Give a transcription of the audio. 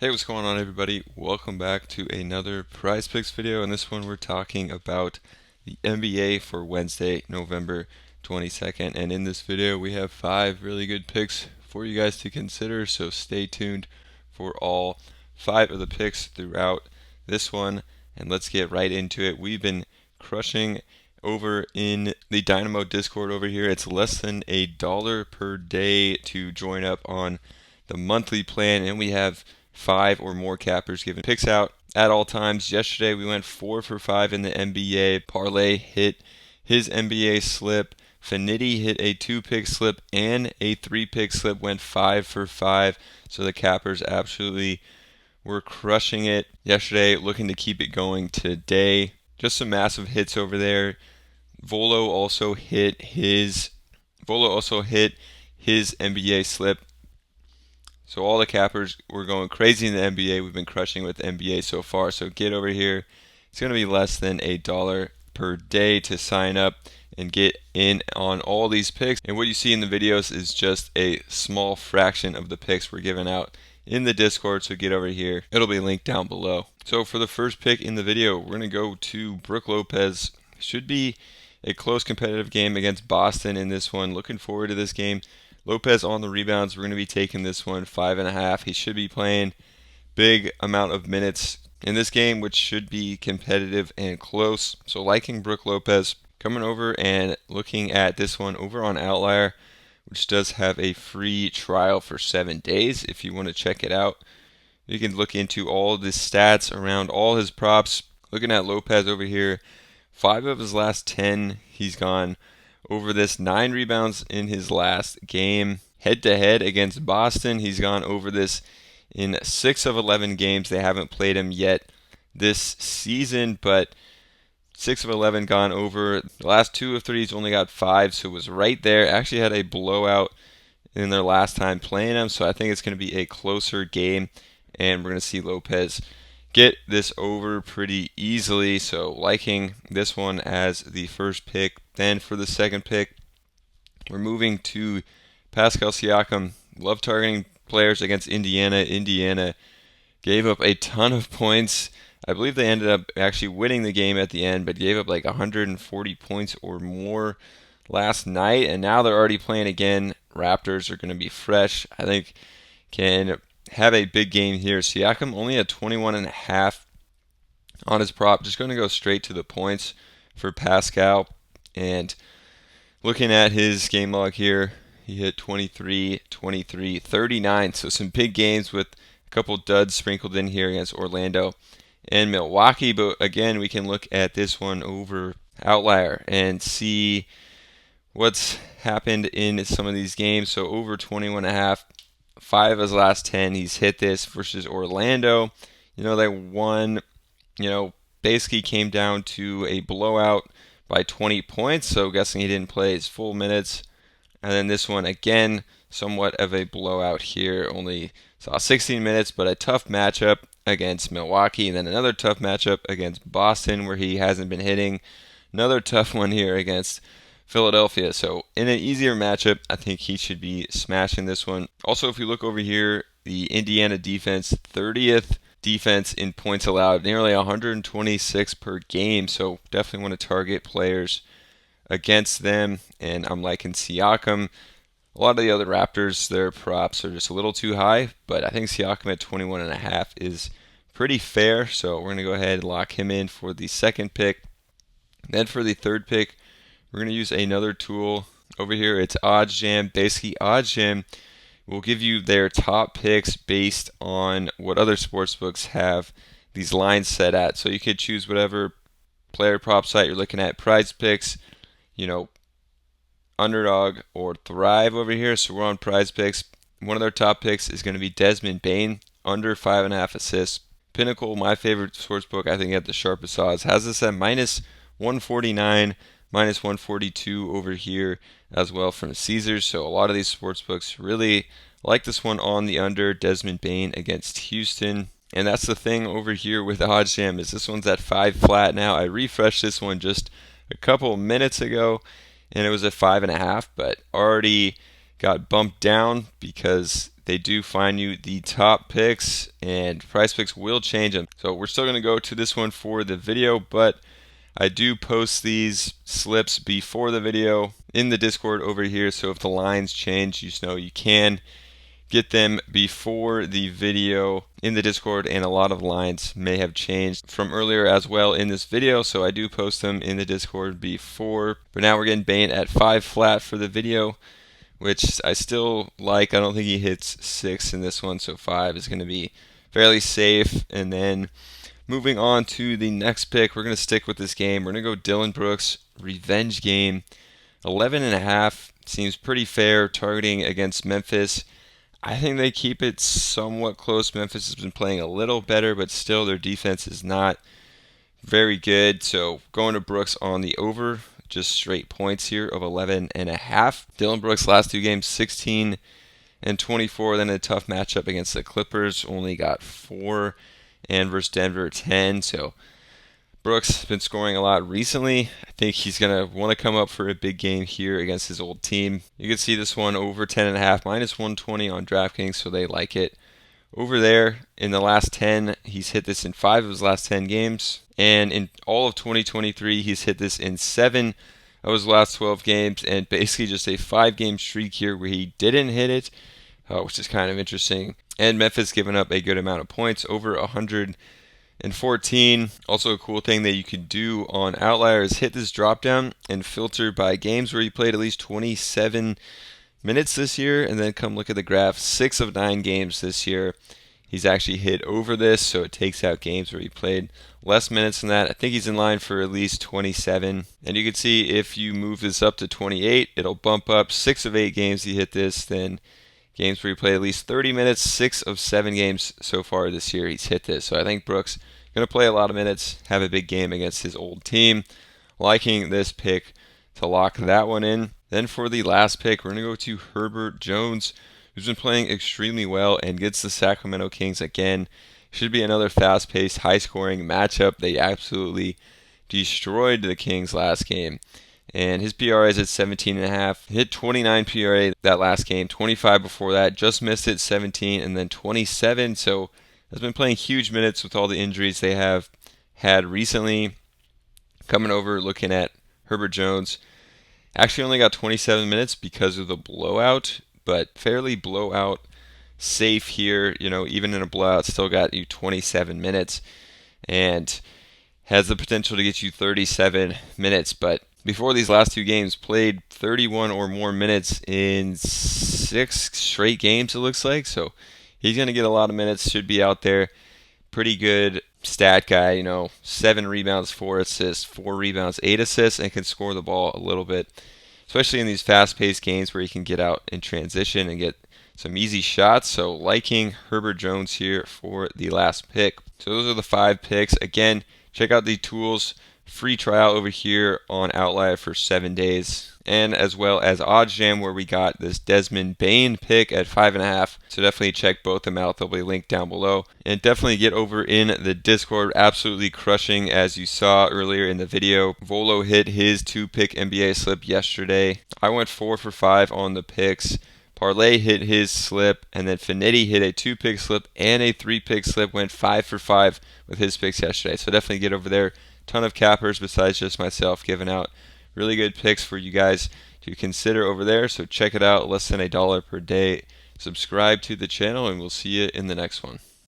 Hey, what's going on, everybody? Welcome back to another Prize Picks video. In this one, we're talking about the NBA for Wednesday, November 22nd. And in this video, we have 5 really good picks for you guys to consider. So stay tuned for all 5 of the picks throughout this one. And let's get right into it. We've been crushing over in the Dynamo Discord over here. It's less than $1 per day to join up on the monthly plan, and we have 5 or more cappers giving picks out at all times. Yesterday we went 4 for 5 in the NBA. Parlay hit his NBA slip. Finiti hit a 2-pick slip and a 3-pick slip, went 5 for 5. So the cappers absolutely were crushing it yesterday, looking to keep it going today. Just some massive hits over there. Volo also hit his NBA slip. So all the cappers were going crazy in the NBA. We've been crushing with the NBA so far. So get over here. It's going to be less than $1 per day to sign up and get in on all these picks. And what you see in the videos is just a small fraction of the picks we're giving out in the Discord. So get over here. It'll be linked down below. So for the first pick in the video, we're going to go to Brook Lopez. Should be a close competitive game against Boston in this one. Looking forward to this game. Lopez on the rebounds. We're going to be taking this one 5.5. He should be playing big amount of minutes in this game, which should be competitive and close. So liking Brook Lopez. Coming over and looking at this one over on Outlier, which does have a free trial for 7 days. If you want to check it out, you can look into all the stats around all his props. Looking at Lopez over here, 5 of his last 10, he's gone over this. 9 rebounds in his last game. Head-to-head against Boston, he's gone over this in 6 of 11 games. They haven't played him yet this season, but 6 of 11 gone over. The last 2 of 3, he's only got 5, so it was right there. Actually had a blowout in their last time playing him, so I think it's going to be a closer game, and we're going to see Lopez get this over pretty easily. So liking this one as the first pick. Then for the second pick, we're moving to Pascal Siakam. Love targeting players against Indiana. Indiana gave up a ton of points. I believe they ended up actually winning the game at the end, but gave up like 140 points or more last night, and now they're already playing again. Raptors are going to be fresh. I think can have a big game here. Siakam only at 21.5 on his prop. Just going to go straight to the points for Pascal. And looking at his game log here, he hit 23, 23, 39. So some big games with a couple duds sprinkled in here against Orlando and Milwaukee. But again, we can look at this one over Outlier and see what's happened in some of these games. So over 21.5. 5 of his last 10, he's hit this versus Orlando. They won, basically came down to a blowout by 20 points, so guessing he didn't play his full minutes. And then this one, again, somewhat of a blowout here. Only saw 16 minutes, but a tough matchup against Milwaukee. And then another tough matchup against Boston, where he hasn't been hitting. Another tough one here against Philadelphia. So in an easier matchup, I think he should be smashing this one. Also, if you look over here, the Indiana defense, 30th defense in points allowed, nearly 126 per game. So definitely want to target players against them. And I'm liking Siakam. A lot of the other Raptors, their props are just a little too high, but I think Siakam at 21.5 is pretty fair. So we're going to go ahead and lock him in for the second pick. Then for the third pick, we're going to use another tool over here. It's OddsJam. Basically, OddsJam will give you their top picks based on what other sportsbooks have these lines set at. So you could choose whatever player prop site you're looking at. Prizepicks, Underdog, or Thrive over here. So we're on Prizepicks. One of their top picks is going to be Desmond Bane, under 5.5 assists. Pinnacle, my favorite sportsbook, I think at the sharpest odds, has this at minus 149. Minus 142 over here as well from Caesars. So a lot of these sports books really like this one on the under. Desmond Bane against Houston. And that's the thing over here with OddsJam, is this one's at 5 flat now. I refreshed this one just a couple minutes ago, and it was at 5.5, but already got bumped down because they do find you the top picks, and Prizepicks will change them. So we're still going to go to this one for the video, but I do post these slips before the video in the Discord over here. So if the lines change, you just know you can get them before the video in the Discord, and a lot of lines may have changed from earlier as well in this video, so I do post them in the Discord before. But now we're getting Bane at 5 flat for the video, which I still like. I don't think he hits 6 in this one, so 5 is going to be fairly safe. And then moving on to the next pick, we're going to stick with this game. We're going to go Dylan Brooks, revenge game. 11.5 seems pretty fair, targeting against Memphis. I think they keep it somewhat close. Memphis has been playing a little better, but still their defense is not very good. So going to Brooks on the over, just straight points here of 11.5. Dylan Brooks last 2 games, 16 and 24. Then a tough matchup against the Clippers, only got 4, and versus Denver 10. So Brooks has been scoring a lot recently. I think he's going to want to come up for a big game here against his old team. You can see this one over 10.5, minus 120 on DraftKings, so they like it. Over there, in the last 10, he's hit this in 5 of his last 10 games. And in all of 2023, he's hit this in 7 of his last 12 games. And basically just a 5-game streak here where he didn't hit it, which is kind of interesting. And Memphis giving up a good amount of points, over 114. Also a cool thing that you can do on Outlier is hit this drop down and filter by games where he played at least 27 minutes this year, and then come look at the graph. 6 of 9 games this year he's actually hit over this, so it takes out games where he played less minutes than that. I think he's in line for at least 27. And you can see if you move this up to 28, it'll bump up. 6 of 8 games he hit this, then games where he played at least 30 minutes. 6 of 7 games so far this year he's hit this. So I think Brooks going to play a lot of minutes, have a big game against his old team. Liking this pick to lock that one in. Then for the last pick, we're going to go to Herbert Jones, who's been playing extremely well and gets the Sacramento Kings again. Should be another fast-paced, high-scoring matchup. They absolutely destroyed the Kings last game. And his PRA is at 17.5. Hit 29 PRA that last game, 25 before that. Just missed it, 17, and then 27. So has been playing huge minutes with all the injuries they have had recently. Coming over, looking at Herbert Jones. Actually only got 27 minutes because of the blowout, but fairly blowout safe here. You know, even in a blowout, still got you 27 minutes and has the potential to get you 37 minutes. But before these last 2 games, played 31 or more minutes in 6 straight games, it looks like. So he's going to get a lot of minutes, should be out there. Pretty good stat guy, you know, 7 rebounds, 4 assists, 4 rebounds, 8 assists, and can score the ball a little bit, especially in these fast-paced games where he can get out in transition and get some easy shots. So liking Herbert Jones here for the last pick. So those are the 5 picks. Again, check out the tools free trial over here on Outlier for 7 days, and as well as OddsJam, where we got this Desmond Bane pick at 5.5. So definitely check both them out. They'll be linked down below. And definitely get over in the Discord. Absolutely crushing, as you saw earlier in the video. Volo hit his 2-pick NBA slip yesterday. I went 4 for 5 on the picks. Parlay hit his slip, and then Finetti hit a 2-pick slip and a 3-pick slip. Went 5 for 5 with his picks yesterday. So definitely get over there. Ton of cappers besides just myself giving out really good picks for you guys to consider over there. So check it out, less than $1 per day. Subscribe to the channel, and we'll see you in the next one.